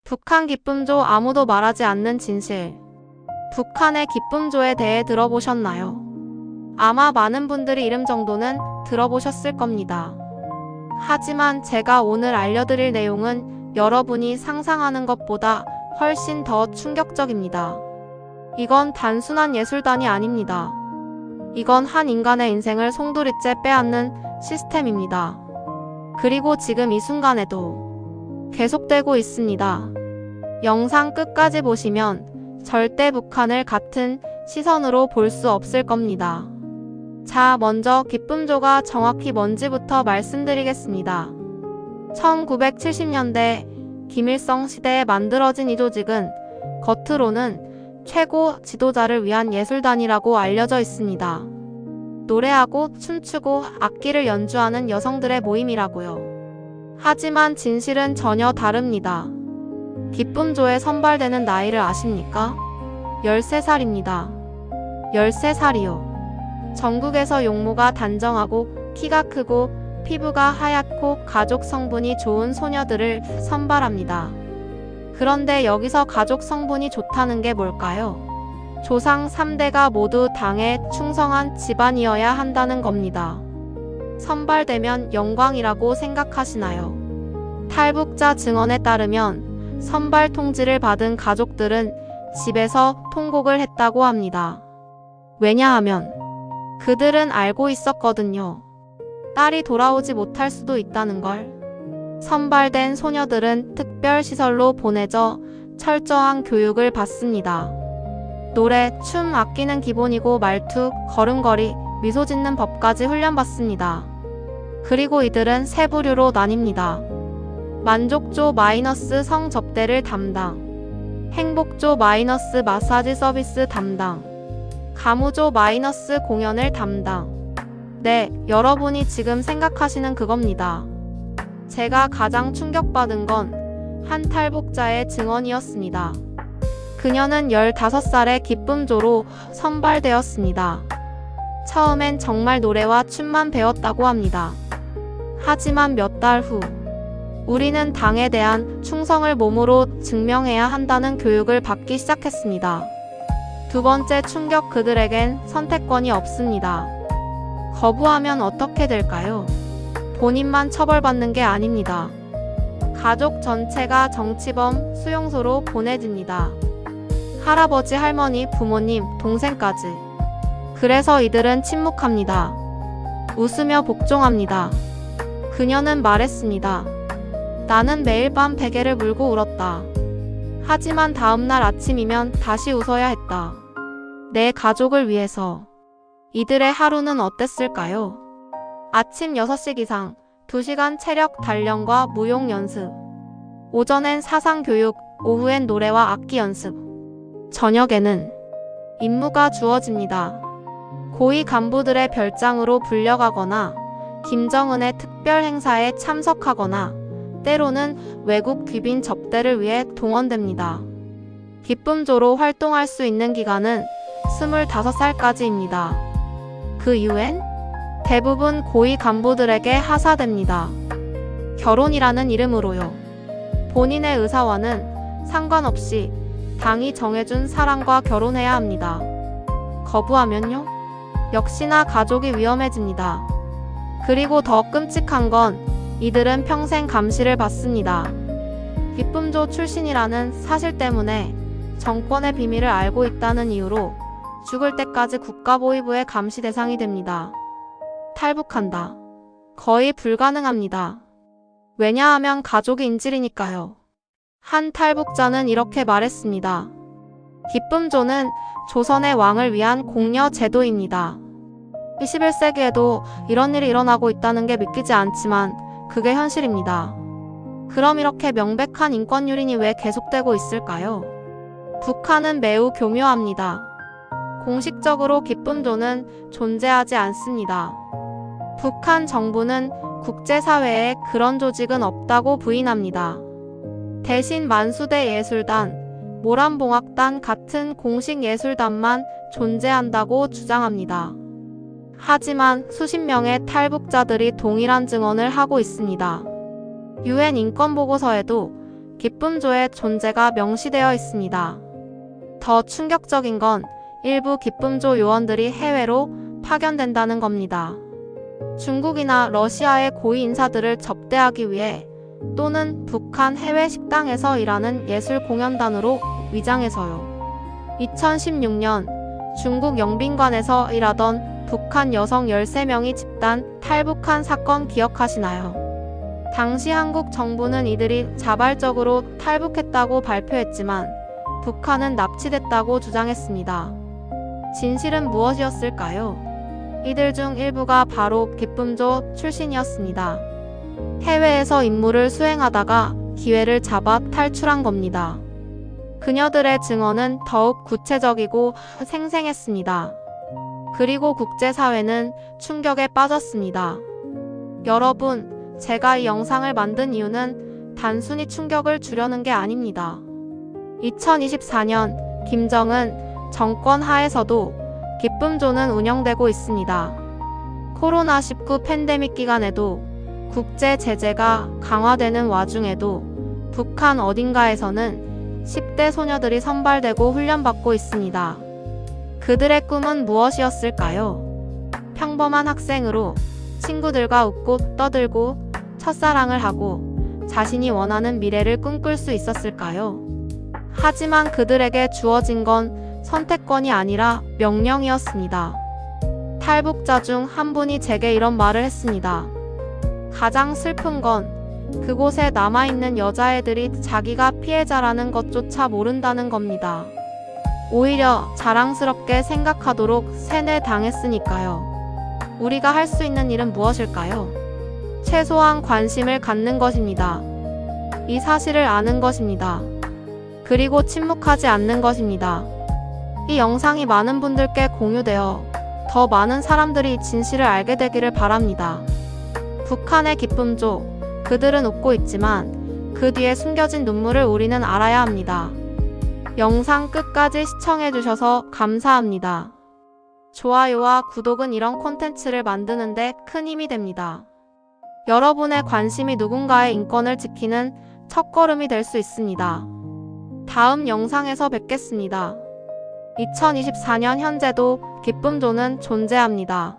북한 기쁨조 아무도 말하지 않는 진실. 북한의 기쁨조에 대해 들어보셨나요? 아마 많은 분들이 이름 정도는 들어보셨을 겁니다. 하지만 제가 오늘 알려드릴 내용은 여러분이 상상하는 것보다 훨씬 더 충격적입니다. 이건 단순한 예술단이 아닙니다. 이건 한 인간의 인생을 송두리째 빼앗는 시스템입니다. 그리고 지금 이 순간에도 계속되고 있습니다. 영상 끝까지 보시면 절대 북한을 같은 시선으로 볼 수 없을 겁니다. 자, 먼저 기쁨조가 정확히 뭔지부터 말씀드리겠습니다. 1970년대 김일성 시대에 만들어진 이 조직은 겉으로는 최고 지도자를 위한 예술단이라고 알려져 있습니다. 노래하고 춤추고 악기를 연주하는 여성들의 모임이라고요. 하지만 진실은 전혀 다릅니다. 기쁨조에 선발되는 나이를 아십니까? 13살입니다. 13살이요. 전국에서 용모가 단정하고 키가 크고 피부가 하얗고 가족 성분이 좋은 소녀들을 선발합니다. 그런데 여기서 가족 성분이 좋다는 게 뭘까요? 조상 3대가 모두 당에 충성한 집안이어야 한다는 겁니다. 선발되면 영광이라고 생각하시나요? 탈북자 증언에 따르면 선발 통지를 받은 가족들은 집에서 통곡을 했다고 합니다. 왜냐하면 그들은 알고 있었거든요. 딸이 돌아오지 못할 수도 있다는 걸. 선발된 소녀들은 특별시설로 보내져 철저한 교육을 받습니다. 노래, 춤, 악기는 기본이고 말투, 걸음걸이, 미소 짓는 법까지 훈련받습니다. 그리고 이들은 세 부류로 나뉩니다. 만족조 마이너스 성접대를 담당, 행복조 마이너스 마사지 서비스 담당, 가무조 마이너스 공연을 담당. 네, 여러분이 지금 생각하시는 그겁니다. 제가 가장 충격받은 건 한 탈북자의 증언이었습니다. 그녀는 15살에 기쁨조로 선발되었습니다. 처음엔 정말 노래와 춤만 배웠다고 합니다. 하지만 몇 달 후, 우리는 당에 대한 충성을 몸으로 증명해야 한다는 교육을 받기 시작했습니다. 두 번째 충격, 그들에겐 선택권이 없습니다. 거부하면 어떻게 될까요? 본인만 처벌받는 게 아닙니다. 가족 전체가 정치범 수용소로 보내집니다. 할아버지, 할머니, 부모님, 동생까지. 그래서 이들은 침묵합니다. 웃으며 복종합니다. 그녀는 말했습니다. 나는 매일 밤 베개를 물고 울었다. 하지만 다음날 아침이면 다시 웃어야 했다. 내 가족을 위해서. 이들의 하루는 어땠을까요? 아침 6시 기상, 2시간 체력 단련과 무용 연습. 오전엔 사상 교육, 오후엔 노래와 악기 연습. 저녁에는 임무가 주어집니다. 고위 간부들의 별장으로 불려가거나 김정은의 특별 행사에 참석하거나 때로는 외국 귀빈 접대를 위해 동원됩니다. 기쁨조로 활동할 수 있는 기간은 25살까지입니다. 그 이후엔 대부분 고위 간부들에게 하사됩니다. 결혼이라는 이름으로요. 본인의 의사와는 상관없이 당이 정해준 사람과 결혼해야 합니다. 거부하면요? 역시나 가족이 위험해집니다. 그리고 더 끔찍한 건 이들은 평생 감시를 받습니다. 기쁨조 출신이라는 사실 때문에 정권의 비밀을 알고 있다는 이유로 죽을 때까지 국가보위부의 감시 대상이 됩니다. 탈북한다. 거의 불가능합니다. 왜냐하면 가족이 인질이니까요. 한 탈북자는 이렇게 말했습니다. 기쁨조는 조선의 왕을 위한 공여 제도입니다. 21세기에도 이런 일이 일어나고 있다는 게 믿기지 않지만 그게 현실입니다. 그럼 이렇게 명백한 인권유린이 왜 계속되고 있을까요? 북한은 매우 교묘합니다. 공식적으로 기쁨조는 존재하지 않습니다. 북한 정부는 국제사회에 그런 조직은 없다고 부인합니다. 대신 만수대 예술단, 모란봉악단 같은 공식 예술단만 존재한다고 주장합니다. 하지만 수십 명의 탈북자들이 동일한 증언을 하고 있습니다. UN 인권보고서에도 기쁨조의 존재가 명시되어 있습니다. 더 충격적인 건 일부 기쁨조 요원들이 해외로 파견된다는 겁니다. 중국이나 러시아의 고위 인사들을 접대하기 위해 또는 북한 해외 식당에서 일하는 예술 공연단으로 위장해서요. 2016년 중국 영빈관에서 일하던 북한 여성 13명이 집단 탈북한 사건 기억하시나요? 당시 한국 정부는 이들이 자발적으로 탈북했다고 발표했지만 북한은 납치됐다고 주장했습니다. 진실은 무엇이었을까요? 이들 중 일부가 바로 기쁨조 출신이었습니다. 해외에서 임무를 수행하다가 기회를 잡아 탈출한 겁니다. 그녀들의 증언은 더욱 구체적이고 생생했습니다. 그리고 국제사회는 충격에 빠졌습니다. 여러분, 제가 이 영상을 만든 이유는 단순히 충격을 주려는 게 아닙니다. 2024년 김정은 정권 하에서도 기쁨조는 운영되고 있습니다. 코로나19 팬데믹 기간에도 국제 제재가 강화되는 와중에도 북한 어딘가에서는 10대 소녀들이 선발되고 훈련받고 있습니다. 그들의 꿈은 무엇이었을까요? 평범한 학생으로 친구들과 웃고 떠들고 첫사랑을 하고 자신이 원하는 미래를 꿈꿀 수 있었을까요? 하지만 그들에게 주어진 건 선택권이 아니라 명령이었습니다. 탈북자 중 한 분이 제게 이런 말을 했습니다. 가장 슬픈 건 그곳에 남아있는 여자애들이 자기가 피해자라는 것조차 모른다는 겁니다. 오히려 자랑스럽게 생각하도록 세뇌당했으니까요. 우리가 할 수 있는 일은 무엇일까요? 최소한 관심을 갖는 것입니다. 이 사실을 아는 것입니다. 그리고 침묵하지 않는 것입니다. 이 영상이 많은 분들께 공유되어 더 많은 사람들이 이 진실을 알게 되기를 바랍니다. 북한의 기쁨조, 그들은 웃고 있지만 그 뒤에 숨겨진 눈물을 우리는 알아야 합니다. 영상 끝까지 시청해주셔서 감사합니다. 좋아요와 구독은 이런 콘텐츠를 만드는데 큰 힘이 됩니다. 여러분의 관심이 누군가의 인권을 지키는 첫걸음이 될 수 있습니다. 다음 영상에서 뵙겠습니다. 2024년 현재도 기쁨조는 존재합니다.